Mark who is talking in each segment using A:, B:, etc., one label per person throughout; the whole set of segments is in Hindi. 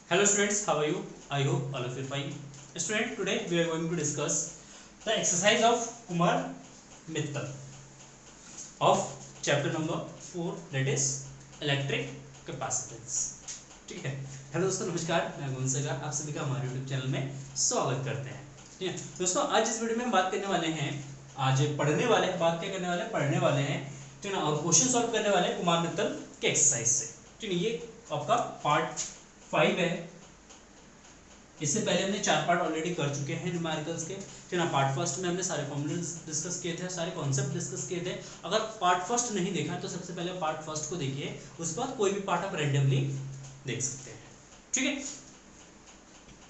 A: Hello students, how are you? I hope all of you fine. Student, today we are going to discuss the exercise of Kumar Mittal of chapter number 4, that is electric capacitance. ठीक है। हेलो दोस्तों, नमस्कार। मैं गोविंद सगा, आप सभी का हमारे YouTube चैनल में स्वागत करते हैं। ठीक है दोस्तों, आज इस वीडियो में हम बात करने वाले हैं, आज पढ़ने वाले हैं, बात क्या करने वाले हैं, पढ़ने वाले हैं, ठीक है ना, और क्वेश्चन सॉल्व करने वाले हैं कुमार मित्तल के एक्सरसाइज से। ठीक है, ये आपका पार्ट 5 है। इससे पहले हमने 4 पार्ट ऑलरेडी कर चुके हैं न्यूमेरिकल्स के। ठीक है, पार्ट फर्स्ट में हमने सारे फॉर्मूले डिस्कस किए थे, सारे कॉन्सेप्ट डिस्कस किए थे। अगर पार्ट फर्स्ट नहीं देखा तो सबसे पहले पार्ट फर्स्ट को देखिए, उसके बाद कोई भी पार्ट आप रैंडमली देख सकते हैं। ठीक है,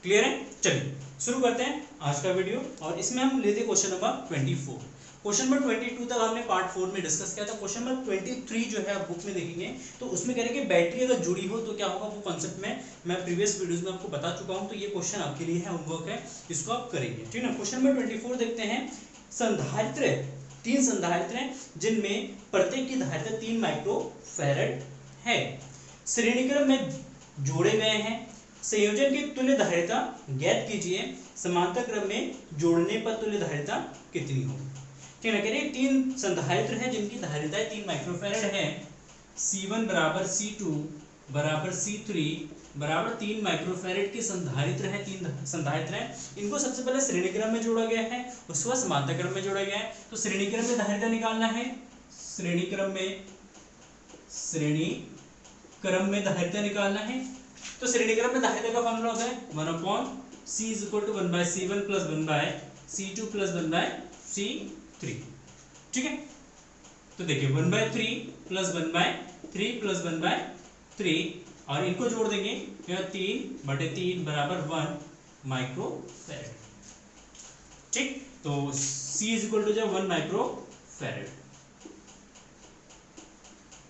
A: क्लियर है? चलिए शुरू करते हैं आज का वीडियो, और इसमें हम लेते हैं क्वेश्चन नंबर 24। क्वेश्चन नंबर 22 तक हमने पार्ट 4 में डिस्कस किया था। क्वेश्चन नंबर 23 जो है आप बुक में देखेंगे तो उसमें कह रहे हैं कि बैटरी अगर जुड़ी हो तो क्या होगा, वो कॉन्सेप्ट में मैं प्रीवियस वीडियोस में आपको बता चुका हूं। तो ये क्वेश्चन आपके लिए है, होमवर्क है, इसको आप करेंगे। ठीक है ना। क्वेश्चन नंबर 24 देखते हैं। संधारित्र, 3 संधारित्र हैं जिनमें प्रत्येक की धारिता 3 माइक्रोफैरड है, श्रेणीक्रम में जोड़े गए हैं। संयोजन की तुल्य धारिता ज्ञात कीजिए, समांतर क्रम में जोड़ने पर तुल्य धारिता कितनी होगी। ठीक है, कह रहे 3 संधारित्र हैं जिनकी धारिताएं 3 माइक्रोफैरड है। C1 बराबर C2 बराबर C3 बराबर 3 माइक्रोफैरड के संधारित्र हैं, 3 संधारित्र हैं। इनको सबसे पहले श्रेणी क्रम में जोड़ा गया है, उसके बाद समांतर क्रम में जोड़ा गया है। तो श्रेणी क्रम में धारिता निकालना है, श्रेणी क्रम में धारिता निकालना है। तो श्रेणी क्रम में धारिता का फॉर्मूला होता है 1/C = 1/C1 + 1/C2 + 1/C3। ठीक है, तो देखिए 1/3 + 1/3 + 1/3, और इनको जोड़ देंगे, 3/3 बराबर 1 माइक्रोफैरड। ठीक, तो C = 1 माइक्रोफैरड,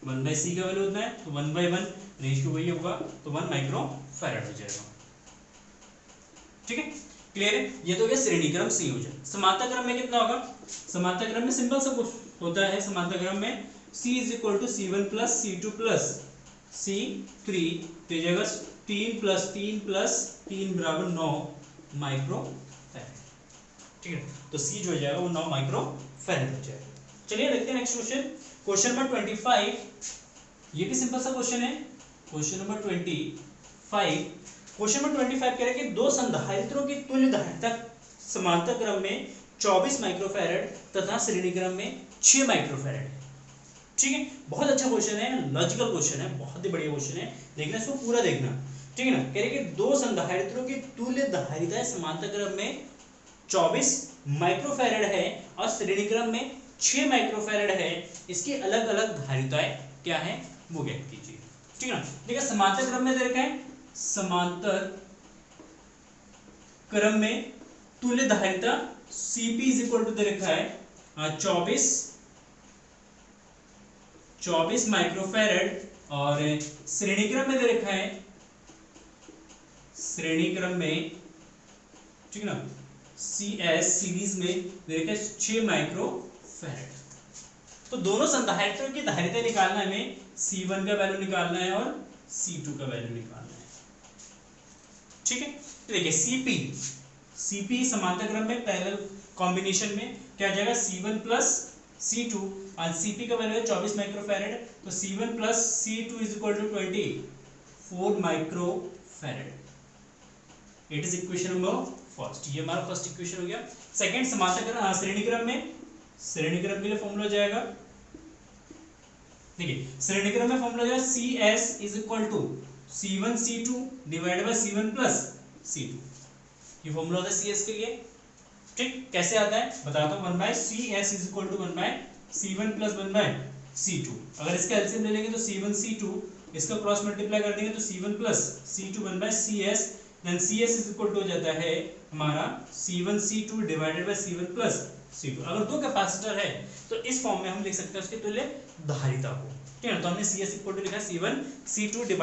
A: 1/C का वैल्यू उतना है, तो 1/1 रेंज को वही होगा, तो 1 माइक्रोफैरड हो जाएगा। ठीक है, क्लियर है? ये तो गया श्रेणी क्रम संयोजन। समांतर क्रम में कितना होगा? समांतर क्रम में सिंपल सा कुछ होता है। समांतर क्रम में C = C1 + C2 + C3, तो जगह 3 + 3 + 3 बराबर 9 माइक्रोफैरड। ठीक है, तो C जो हो जाएगा वो 9 माइक्रोफैरड हो जाएगा। चलिए देखते हैं नेक्स्ट क्वेश्चन। क्वेश्चन नंबर 25, ये भी सिंपल सा क्वेश्चन है। क्वेश्चन नंबर 25, क्वेश्चन नंबर 25 कह रहे हैं कि 2 संधारित्रों की तुल्य धारिता समांतर क्रम में 24 माइक्रोफैरड तथा श्रेणी क्रम में 6 माइक्रोफैरड है। ठीक है, बहुत अच्छा क्वेश्चन है, लॉजिकल क्वेश्चन है, बहुत ही बढ़िया क्वेश्चन है। देखना, इसको पूरा देखना। ठीक है ना। कह रहे हैं कि 2 संधारित्रों की तुल्य धारिता समांतर क्रम में 24 माइक्रोफैरड है और श्रेणी क्रम में 6 माइक्रोफैरड है। इसकी अलग अलग धारिताएं क्या है वो ज्ञात कीजिए। ठीक है ना। देखिए समांतर क्रम में दे रखा है, समांतर क्रम में तुल्य धारिता Cp = दे रखा है 24 माइक्रोफैरड, और श्रेणी क्रम में दे रखा है, श्रेणी क्रम में, ठीक है ना, CS सीरीज में दे रखा है 6 माइक्रोफैरड। तो दोनों संधारित्रों की धारिता निकालना है, हमें C1 का वैल्यू निकालना है और C2 का वैल्यू निकालना है। ठीक है, तो देखिए Cp समांतर क्रम में पैरेलल कॉम्बिनेशन में क्या आ जाएगा, C1 + C2, और Cp का वैल्यू है 24 माइक्रोफैरड, तो C1 + C2 = 24 microfarad. It is equation number first. ये हमारा फर्स्ट इक्वेशन हो गया। सेकंड, समांतर क्रम श्रेणी क्रम में, श्रेणी क्रम के लिए फॉर्मूला हो जाएगा, देखिए श्रेणी क्रम में फॉर्मूला हो जाएगा CS = C1 C2 / C1 + C2। ये फॉर्मूला होता है CS के लिए। ठीक, कैसे आता है बताता हूं। 1/CS = 1/C1 + 1/C2। अगर इसका एलसीएम ले लेंगे तो C1 C2, इसका क्रॉस मल्टीप्लाई कर देंगे तो C1 + C2 1/CS, then CS = हो जाता है हमारा C1 C2 / C1 + C2। अगर 2 कैपेसिटर है तो इस फॉर्म में हम लिख सकते हैं उसके तुल्य धारिता को। ठीक है, तो हमने CS = लिखा C1 C2 /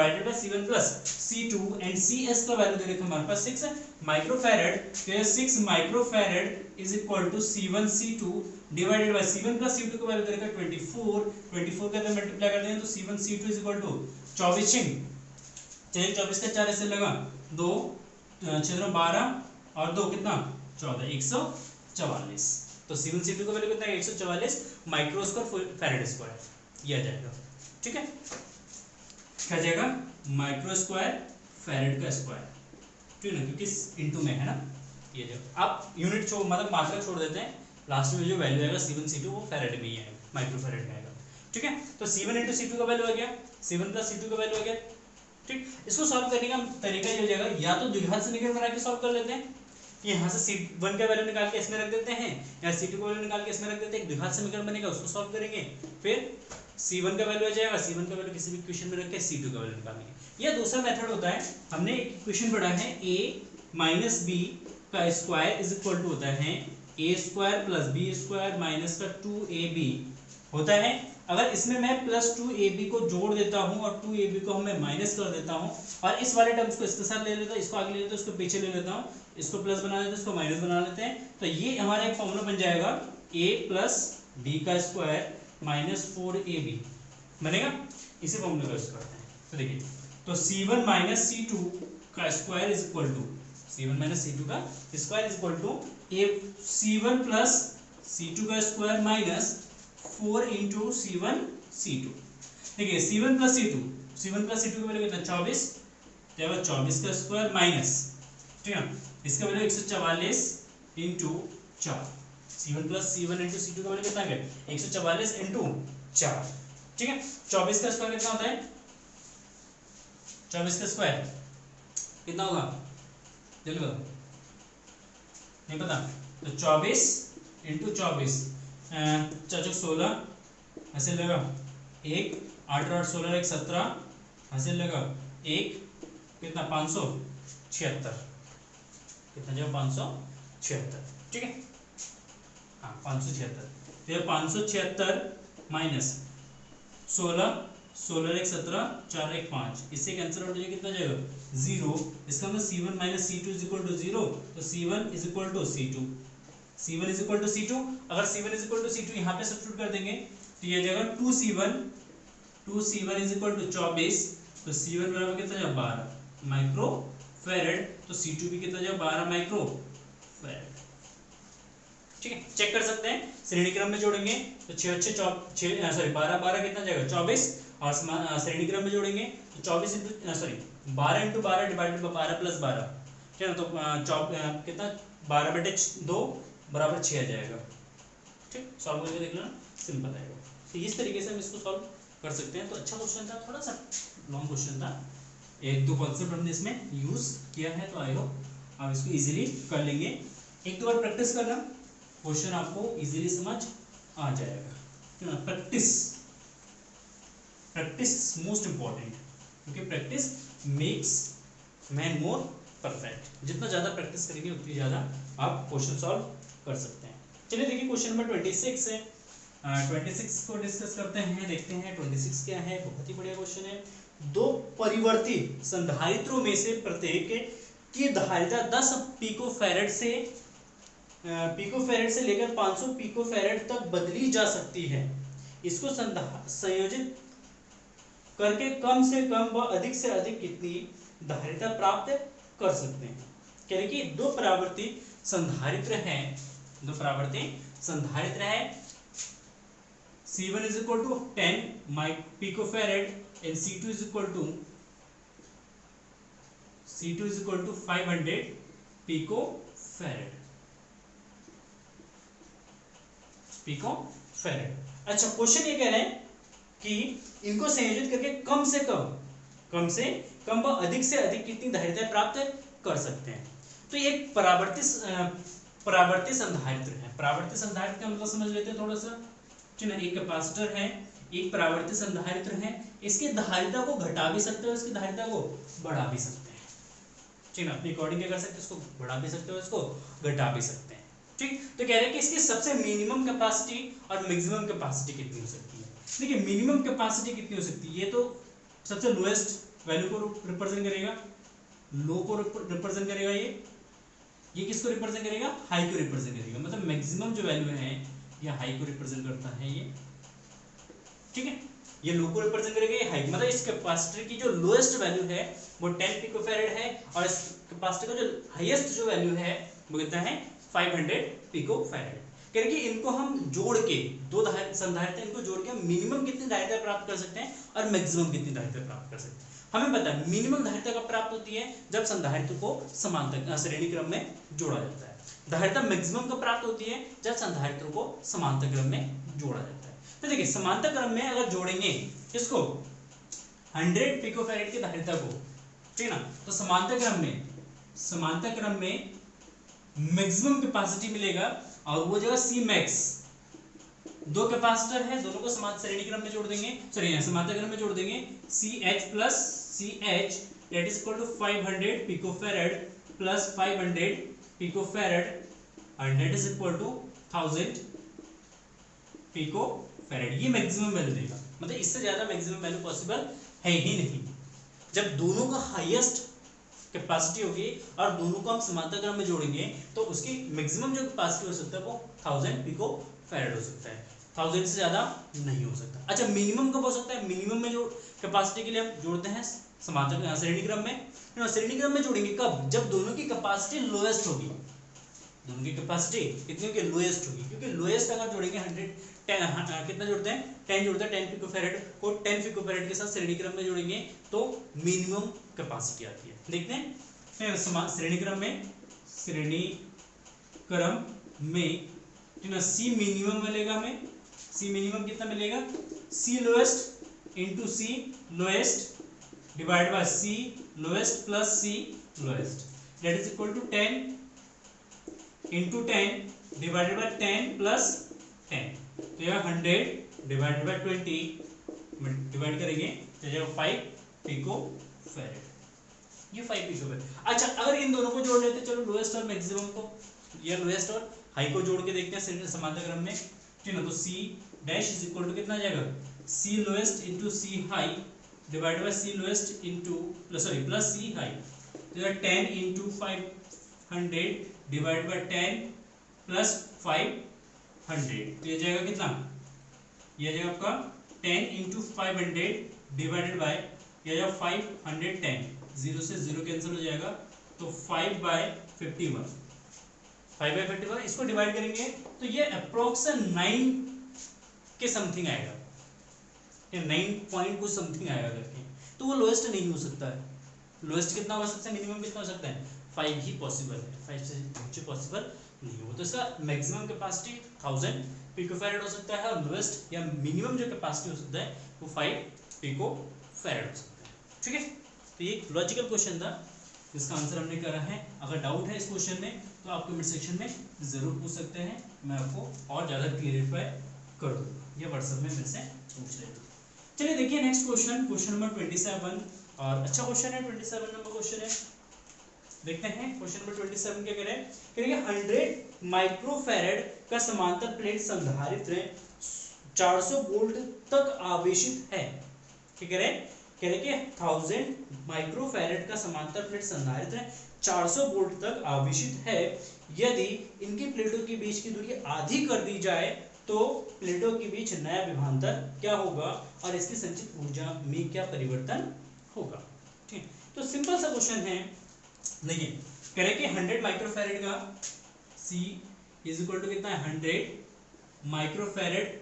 A: C1 + C2, and CS का वैल्यू दे रखा हमारे पास 6 माइक्रोफैरड। तो 6 microfarad = C1 C2 / C1 + C2 का वैल्यू दे रखा 24 के अंदर मल्टीप्लाई कर देंगे तो C1 C2 = 24 चलिए 24 का 4 ऐसे लगा, 2 क्षेत्र 12 और 2 कितना 14, 144। तो C1 C2 का वैल्यू कितना है 144 माइक्रो स्क्वायर फैराड स्क्वायर ये आ जाएगा। ठीक है, क्या जाएगा माइक्रो स्क्वायर फैराड का स्क्वायर, ठीक है ना, क्योंकि इनटू में है ना ये जो आप यूनिट छोड़ मतलब मात्रा छोड़ देते हैं, लास्ट में जो वैल्यू आएगा C1 C2 वो फैराड में ही आएगा, माइक्रो फैराड में आएगा। ठीक है, तो C1 इंटू C2 का वैल्यू आ गया, C1 प्लस C2 का वैल्यू आ गया। ठीक, इसको सॉल्व करने का तरीका ये हो जाएगा, या तो द्विघात समीकरण बना के सॉल्व कर लेते हैं, यहाँ से C1 का वैल्यू निकाल के इसमें रख देते हैं, या C2 का वैल्यू निकाल के इसमें रख देते हैं, द्विघात समीकरण बनेगा उसको सॉल्व करेंगे, फिर C1 का वैल्यू आ जाएगा, C1 का वैल्यू किसी भी इक्वेशन में रख के C2 का वैल्यू निकालेंगे। या दूसरा मेथड होता है, हमने एक इक्वेशन पढ़ा है a माइनस बी का स्क्वायर इज इक्वल टू होता है a square plus B square minus का 2ab होता है। अगर इसमें मैं प्लस 2ab को जोड़ देता हूं और 2ab को मैं माइनस कर देता हूं और इस वाले टर्म्स को इसके साथ ले लेता हूं, इसको आगे ले लेता हूं, इसको पीछे ले लेता हूं, इसको प्लस बना लेते हैं, इसको माइनस बना लेते हैं, तो ये हमारा एक फॉर्मूला बन जाएगा a प्लस बी का स्क्वायर माइनस 4ab बनेगा। इसी फॉर्मूले का यूज करते हैं, तो देखिए, तो c1 माइनस c2 का square is equal to c1 minus c2 का square is equal to a c1 plus c2 का square minus 4 into C1 C2। देखिए C1 प्लस C2 का वैल्यू कितना 24, तो 24 का स्क्वायर माइनस, ठीक है, इसका value 144 into 4, C1 plus C1 into C2 का वैल्यू कितना है 144 इंटू 4। ठीक है, 24 का स्क्वायर कितना होता है, 24 का स्क्वायर कितना होगा जल्दी बताओ, नहीं पता, तो 24 इंटू 24 चौक 16 ऐसे लगा, 1 8 8 16 1 17 ऐसे लगा, 1 कितना 576, कितना जो 576। ठीक है, हाँ 576, तो 576 माइनस 16 16 1 17 4 1 5, इससे कैंसिल आउट हो जाएगा, कितना जाएगा 0। इसका मतलब C1 minus C2 is equal to 0, तो C1 is equal to C2, C1 is equal to C2। अगर C1 is equal to C2 यहाँ पे सब्स्टिट्यूट कर देंगे तो ये जाएगा 2C1 इज इक्वल टू 24, तो C1 बराबर कितना जाएगा 12 माइक्रो फैराड, तो C2 भी कितना जाएगा 12 माइक्रो फैराड। ठीक है, चेक कर सकते हैं, श्रेणी क्रम में जोड़ेंगे तो 12 12 कितना जाएगा 24, और श्रेणी क्रम में जोड़ेंगे तो 24 12 इंटू 12 डिवाइडेड बाय 12 प्लस 12, ठीक है ना, तो कितना 12/2 बराबर 6 आ जाएगा। ठीक, सॉल्व करके देख लेना, सिंपल आएगा। तो इस तरीके से हम इसको सॉल्व कर सकते हैं। तो अच्छा क्वेश्चन था, थोड़ा सा लॉन्ग क्वेश्चन था, एक दो कॉन्सेप्ट हमने इसमें यूज किया है, तो आई होप आप इसको इजीली कर लेंगे। एक दो बार प्रैक्टिस करना, क्वेश्चन आपको इजीली समझ आ जाएगा। प्रैक्टिस मोस्ट इंपॉर्टेंट, क्योंकि practice makes man more perfect. जितना ज़्यादा प्रैक्टिस करेंगे उतनी ज़्यादा आप क्वेश्चन सॉल्व कर सकते हैं। चलिए देखिए क्वेश्चन नंबर 26 है, 26 को डिस्कस करते हैं, देखते हैं 26 क्या है। बहुत ही बढ़िया क्वेश्चन है। दो परिवर्ती संधारित्रों में से प्रत्येक की धारिता 10 पिकोफैरेड से लेकर 500 पिकोफैरेड तक बदली जा सकती है। इसको संयोजित करके कम से कम व अधिक से अधिक कितनी धारिता प्राप्त कर सकते हैं। कह रहे कि दो परावर्ती संधारित्र हैं, C1 is equal to 10 picofarad and C2 is equal to 500 picofarad। अच्छा, क्वेश्चन ये कह रहे हैं कि इनको संयोजित करके कम से कम व अधिक से अधिक कितनी धारिता प्राप्त कर सकते हैं। तो ये एक परावर्ती संधारित्र है। परावर्ती संधारित्र का मतलब समझ लेते हैं थोड़ा सा, ठीक है। एक कैपेसिटर है, एक परावर्ती संधारित्र है, इसकी धारिता को घटा भी सकते हो, इसकी धारिता को बढ़ा भी सकते हैं, ठीक है। अपने अकॉर्डिंग क्या कर सकते हैं, इसको बढ़ा भी सकते हो, इसको घटा भी सकते हैं, ठीक। तो कह रहे हैं कि इसकी सबसे मिनिमम कैपेसिटी और मैक्सिमम कैपेसिटी कितनी हो सकती है। देखिए मिनिमम कैपेसिटी कितनी हो सकती है, ये तो सबसे लोएस्ट वैल्यू को रिप्रेजेंट करेगा, लो को रिप्रेजेंट करेगा, ये किसको रिप्रेजेंट करेगा, हाई को रिप्रेजेंट करेगा। मतलब मैक्सिमम जो वैल्यू है ये हाई को रिप्रेजेंट करता है ये, ठीक है। ये लो को रिप्रेजेंट करेगा, ये हाई, मतलब इस कैपेसिटर की जो लोएस्ट वैल्यू है वो 10 पिकोफैरेड है और इस कैपेसिटर का जो हाईएस्ट जो वैल्यू है वो कितना है 500 पिकोफैरेड। कह रहे कि इनको हम जोड़ के दो संधारित्र इनको जोड़ के मिनिमम कितनी धारिता प्राप्त कर सकते हैं और मैक्सिमम कितनी धारिता प्राप्त कर सकते हैं। हमें पता है मिनिमम धारिता कब प्राप्त होती है जब संधारित्र को समांतर श्रेणी क्रम में जोड़ा जाता है। धारिता मैक्सिमम कब प्राप्त होती है जब संधारित्र को समांतर क्रम में जोड़ा जाता है। तो देखिए समांतर क्रम में अगर जोड़ेंगे इसको 100 पिकोफैरेड की धारिता को, ठीक है ना, तो समांतर क्रम में मैक्सिमम कैपेसिटी मिलेगा और वो जगह सी मैक्स। दो कैपेसिटर है, दोनों को समांतर श्रेणी क्रम में जोड़ देंगे, सॉरी समांतर क्रम में जोड़ देंगे, CH plus CH that is equal to 500 picofarad plus 500 picofarad and that is equal to 1000 picofarad. ये मैक्सिमम वैल्यू देगा, मतलब इससे ज्यादा मैक्सिमम वैल्यू पॉसिबल है ही नहीं। जब दोनों का हाईएस्ट कैपेसिटी होगी और दोनों को हम समांतर क्रम में जोड़ेंगे तो उसकी मैक्सिमम जो कैपेसिटी हो सकता है वो 1000 पिकोफैरेड हो सकता है, 1000 से ज्यादा नहीं हो सकता। अच्छा मिनिमम कब हो सकता है? मिनिमम में जो कैपेसिटी के लिए हम जोड़ते हैं समांतर श्रेणी क्रम में, श्रेणी क्रम में जोड़ेंगे कब? जब दोनों की कैपेसिटी लोएस्ट होगी, दोनों की कैपेसिटी कितनी होगी? लोएस्ट होगी, क्योंकि लोएस्ट अगर जोड़ेंगे 100 कितना जोड़ते हैं 10 जोड़ते हैं 10 पिकोफैरेड को 10 पिकोफैरेड के साथ श्रेणी क्रम में जोड़ेंगे तो मिनिमम कैपेसिटी आती है। देखते हैं श्रेणी क्रम में सी मिनिमम मिलेगा, हमें सी मिनिमम कितना मिलेगा? C lowest into C lowest divide by C lowest plus C lowest that is equal to 10 into 10 divided by 10 plus 10, तो यह 100 डिवाइडेड बाय 20 डिवाइड करेंगे तो यह 5 पिकोफैरेड, ये 5 पिकोफैरेड। अच्छा अगर इन दोनों को जोड़ लेते, चलो लोएस्ट और मैक्सिमम को या लोएस्ट और हाई को जोड़ के देखते हैं समांतर क्रम में, ठीक है ना, तो C dash is equal to कितना जाएगा? C lowest into C high divide by C lowest into plus C high, तो यह 10 इंटू 500 डिवाइड बाय 10 प्लस 500, तो ये जाएगा कितना? ये जाएगा आपका 10 इंटू 500 डिवाइडेड बाय ये जाएगा 510, 0 से 0 कैंसिल हो जाएगा तो 5/51, 5/51 इसको डिवाइड करेंगे तो ये अप्रोक्स 9 के समथिंग आएगा, ये 9 पॉइंट कुछ समथिंग आएगा करके, तो वो लोएस्ट नहीं हो सकता है। लोएस्ट कितना हो सकता है? मिनिमम कितना हो सकता है? 5 ही पॉसिबल है, 5 से नीचे पॉसिबल नहीं हो। तो इसका मैक्सिमम कैपेसिटी 1000 पिकोफैरेड हो सकता है और लोएस्ट या मिनिमम जो कैपेसिटी हो सकता है वो 5 पिकोफैरेड हो सकता है, ठीक है। तो ये लॉजिकल क्वेश्चन था जिसका आंसर हमने करा है। अगर डाउट है इस क्वेश्चन में तो आप कमेंट सेक्शन में जरूर पूछ सकते हैं, मैं आपको और ज़्यादा क्लियरिफाई कर दूँगा या व्हाट्सएप में मेरे से पूछ लेना। चलिए देखिए नेक्स्ट क्वेश्चन नंबर 27, और अच्छा क्वेश्चन है, 27 नंबर क्वेश्चन है। देखते हैं क्वेश्चन नंबर 27 क्या कह रहे हैं? कह रहे हैं 100 माइक्रोफैरेड का समांतर प्लेट संधारित्र 400 वोल्ट तक आवेशित है। क्या कह रहे हैं? कह रहे हैं कि 1000 माइक्रोफैरेड का समांतर प्लेट संधारित्र 400 वोल्ट तक आवेशित है। यदि इनकी प्लेटों के बीच की दूरी आधी कर दी जाए तो प्लेटों के बीच नया विभवांतर क्या होगा और इसकी संचित ऊर्जा में क्या परिवर्तन होगा? ठीक, तो सिंपल सा क्वेश्चन है। देखिए कह रहे कि 100 माइक्रोफैरेड का C इज इक्वल टू कितना है? 100 माइक्रोफैरेड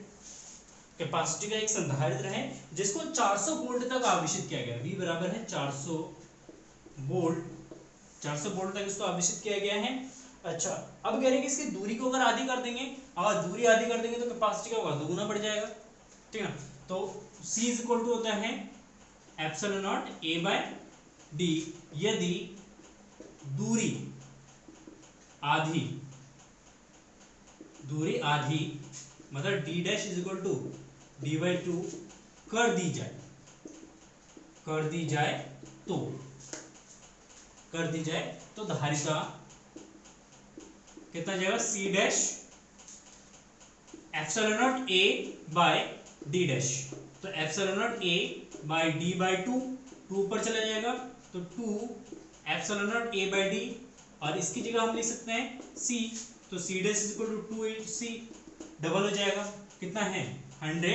A: कैपेसिटी का एक संधारित्र है जिसको 400 वोल्ट तक आवेशित किया गया। V बराबर है 400 वोल्ट, 400 वोल्ट तक इसको आवेशित किया गया है। अच्छा अब कह रहे हैं कि इसकी दूरी को अगर आधी कर देंगे, अगर दूरी आधी कर देंगे तो कैपेसिटी क्या होगा? दोगुना बढ़ जाएगा, ठीक है ना। तो C इज इक्वल टू होता है एप्सिलॉन नॉट A/d। यदि दूरी आधी मतलब d dash is equal to d/2 कर दी जाए तो धारिता कितना जाएगा? C dash epsilon naught A/d dash, तो एप्सिलॉन नॉट A/d/2 2 पर चला जाएगा तो 2 एप्सिलॉन नॉट A/d, और इसकी जगह हम लिख सकते हैं C, तो C dash is equal to 2 × C double हो जाएगा, कितना है? 100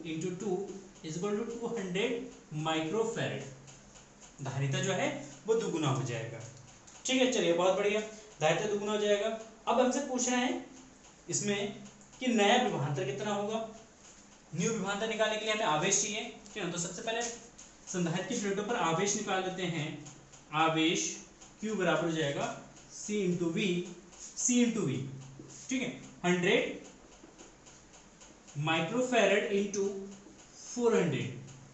A: × 2 इज इक्वल टू 200 माइक्रोफैरेड, धारिता जो है वो दुगुना हो जाएगा। ठीक है, चलिए बहुत बढ़िया, धारिता दुगुना हो जाएगा। अब हमसे पूछ रहे हैं इसमें कि नया विभवांतर कितना होगा। न्यू विभवांतर निकालने के लिए हमें आवेश चाहिए, ठीक है। तो सबसे पहले संधारित्र की प्लेटों पर आवेश निकाल देते हैं। आवेश Q बराबर हो जाएगा C into V, C into V, ठीक है। 100 माइक्रोफैरेड इंटू 400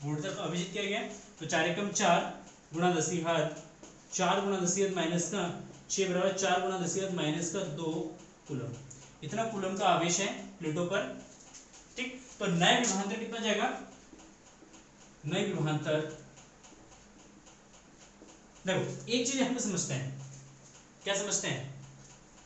A: वोल्ट तक अभिजित किया गया। तो 4 एकम 4 गुणा 10 की घात 4 गुणा 10 की घात माइनस का 6 बराबर 4 गुणा 10 की घात माइनस का 2 कूलम। इतना कूलम का आवेश है प्लेटों पर, ठीक। तो नए विभवांतर कितना जाएगा, नए विभवांतर, देखो एक चीज यहाँ पे समझते हैं, क्या समझते हैं,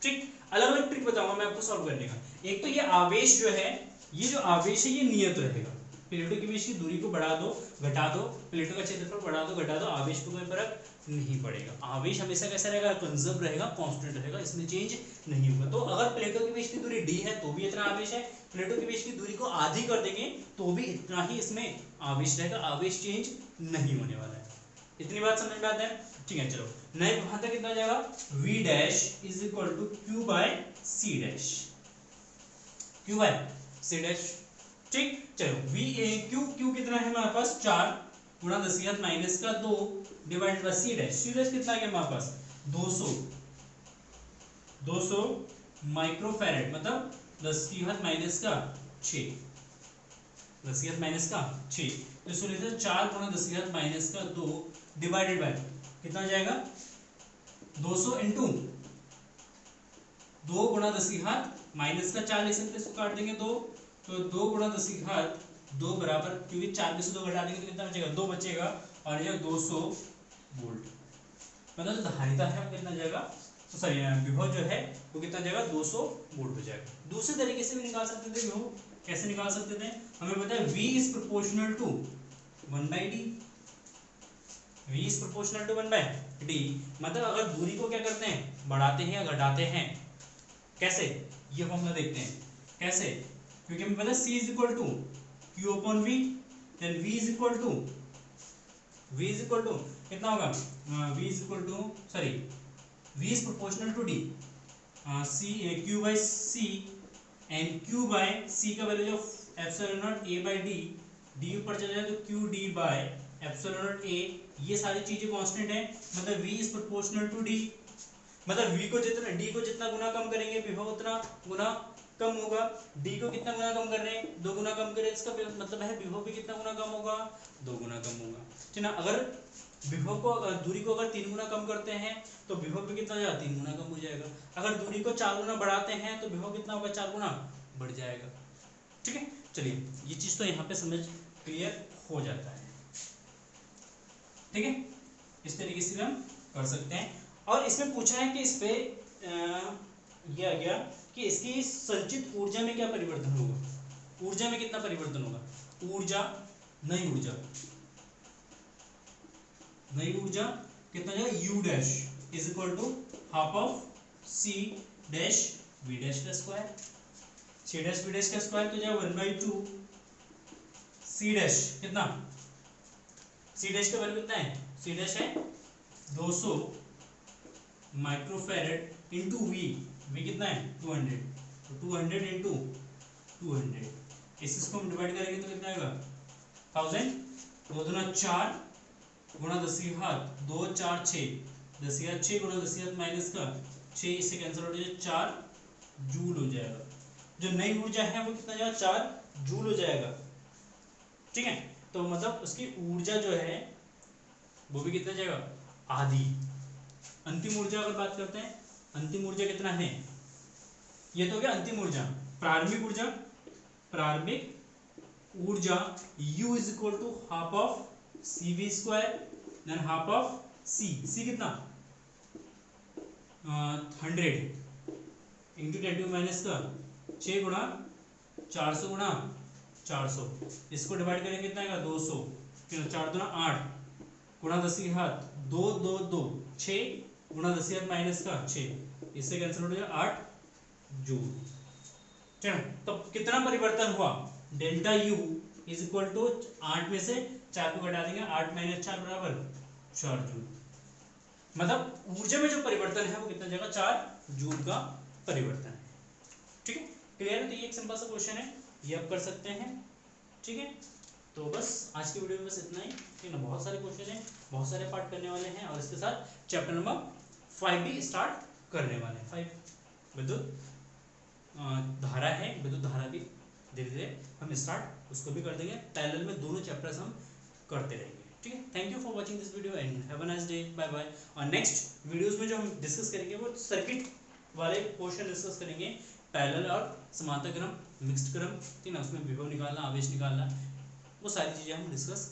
A: ठीक। अलग अलग ट्रिक बताऊंगा मैं आपको सॉल्व करने का। एक तो ये आवेश जो है, ये जो आवेश है ये नियत रहेगा, प्लेटों के बीच की दूरी को बढ़ा दो घटा दो, प्लेटों का क्षेत्रफल बढ़ा दो घटा दो, आवेश को कोई फर्क नहीं पड़ेगा। आवेश हमेशा कैसा रहेगा, कंजर्व रहेगा, कांस्टेंट रहेगा, इसमें चेंज नहीं होगा। तो अगर प्लेटों के बीच की दूरी d है तो भी इतना आवेश है, प्लेटों के बीच की दूरी को आधी कर देंगे तो भी इतना ही इसमें आवेश रहेगा, आवेश चेंज नहीं होने वाला है। इतनी बात समझ में आता है, ठीक है। चलो नए विभवांतर कितना हो जाएगा, v dash is equal to q by c dash, q by c dash, ठीक। चलो v a q कितना है हमारे पास 4 गुणा 10 की घात माइनस का 2 divided by c dash, c dash कितना है हमारे पास 200 माइक्रोफैरेड, मतलब 10 की घात माइनस का 6, 10 की घात माइनस का 6, तो इसको लिखते हैं 4 गुणा 10 की घात माइनस का 2 डिवाइडेड बाय कितना हो जाएगा 200 इंटू 2 गुणा 10 की घात माइनस का 4 लिख सकते हैं, इसको काट देंगे 2, तो 2 गुणा 10 की घात 2 बराबर, क्योंकि 4 में से 2 घटा देंगे तो कितना बचेगा 2 बचेगा, और ये 200 वोल्ट, मतलब जो धारिता है वो कितना जाएगा, तो सॉरी विभव जो है वो कितना जाएगा 200 वोल्ट हो जाएगा। दूसरे तरीके से भी निकाल सकते थे विभव, कैसे निकाल सकते थे, हमें पता है V is proportional to 1/d, V is proportional to 1/d, मतलब अगर दूरी को क्या करते हैं बढ़ाते हैं या घटाते हैं, कैसे, ये फॉर्मूला देखते हैं कैसे, क्योंकि हमें पता है C is equal to Q upon V, then V is equal to कितना होगा, V is equal to sorry V is proportional to D, C Q by C and Q by C का वैल्यू जो epsilon naught A by D, D ऊपर चला जाए तो Q D by epsilon naught A, ये सारी चीजें कांस्टेंट है, मतलब V is proportional to D, मतलब V को जितना D को जितना गुना कम करेंगे विभव उतना गुना कम होगा, D को कितना गुना कम कर रहे हैं 2 गुना कम करें, इसका मतलब है विभव भी कितना गुना कम होगा 2 गुना कम होगा, ठीक ना। अगर विभव को दूरी को अगर 3 गुना कम करते हैं तो विभव भी कितना हो जाएगा 3 गुना कम हो जाएगा, अगर दूरी को 4 गुना बढ़ाते हैं तो विभव कितना होगा 4 गुना बढ़ जाएगा, ठीक है। चलिए ये चीज तो यहाँ पे समझ क्लियर हो जाता है, ठीक है। इस तरीके से हम कर सकते हैं। और इसमें पूछा है कि इस पे यह आ गया कि इसकी संचित ऊर्जा में क्या परिवर्तन होगा, ऊर्जा में कितना परिवर्तन होगा, ऊर्जा नई ऊर्जा कितना जाएगा U dash is equal to half of C dash V dash का square, C dash V dash का स्क्वायर तो जाएगा 1/2 C डैश, कितना C डैश का वैल्यू कितना है, C डैश है 200 माइक्रोफैरेड इंटू V कितना है 200, तो 200 इंटू 200, इसको हम डिवाइड करेंगे तो कितना आएगा 1000, 2 दूना 4 गुणा 10 की घात 2 4 6, 10 की घात 6 गुणा 10 की घात माइनस का 6, इससे कैंसिल हो जाएगा 4 जूल हो जाएगा, जो नई ऊर्जा है वो कितना जाएगा 4 जूल हो जाएगा, ठीक है। तो मतलब उसकी ऊर्जा जो है वो भी कितना जाएगा आधी। अंतिम ऊर्जा अगर बात करते हैं, अंतिम ऊर्जा कितना है, ये तो क्या अंतिम ऊर्जा, प्रारंभिक ऊर्जा U is equal to half of CV square then half of C कितना 100 इंटू 10 माइनस का 6 गुणा 400 गुणा 400, इसको डिवाइड करेंगे कितना आएगा 200, 4 दूना 8 गुणा 10 की घात 2 2 2 6 गुणा 10 की घात माइनस का 6, इससे कैंसिल हो जाएगा 8 जूल, ठीक है। तो कितना परिवर्तन हुआ delta U is equal to 8 में से 4 को घटा देंगे, 8 माइनस 4 बराबर 4 जूल। मतलब ऊर्जा में जो परिवर्तन है वो कितना जाएगा, 4 जूल का परिवर्तन है। ठीक है, क्लियर है। तो ये एक सिंपल सा क्वेश्चन है, ये आप कर सकते हैं। ठीक है, तो बस आज की वीडियो में बस इतना ही। ठीक है ना, बहुत सारे क्वेश्चन हैं, बहुत सारे पार्ट करने वाले हैं और इसके साथ चैप्टर नंबर 5 भी स्टार्ट करने वाले हैं। 5 विद्युत धारा है, विद्युत धारा भी धीरे धीरे हम स्टार्ट उसको भी कर देंगे। पैरेलल में दोनों चैप्टर्स हम करते रहेंगे। ठीक है, thank you for watching this video and have a nice day, bye bye. और नेक्स्ट वीडियोस में जो हम डिस्कस करेंगे वो सर्किट वाले क्वेश्चन डिस्कस करेंगे, पैरेलल और समांतर क्रम, मिक्स्ड क्रम, ठीक है ना, उसमें विभव निकालना, आवेश निकालना, वो सारी चीज़ें हम डिस्कस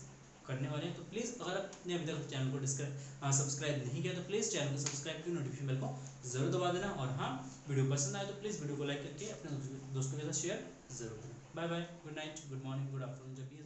A: करने वाले हैं। तो प्लीज़ अगर आपने अभी तक चैनल को सब्सक्राइब नहीं किया तो प्लीज़ चैनल को सब्सक्राइब करके नोटिफिकेशन बेल को जरूर दबा देना। और हाँ, वीडियो पसंद आए तो प्लीज़ वीडियो को लाइक करके अपने दोस्तों के साथ शेयर जरूर करें। Bye bye, good night, good morning, good afternoon, जब भी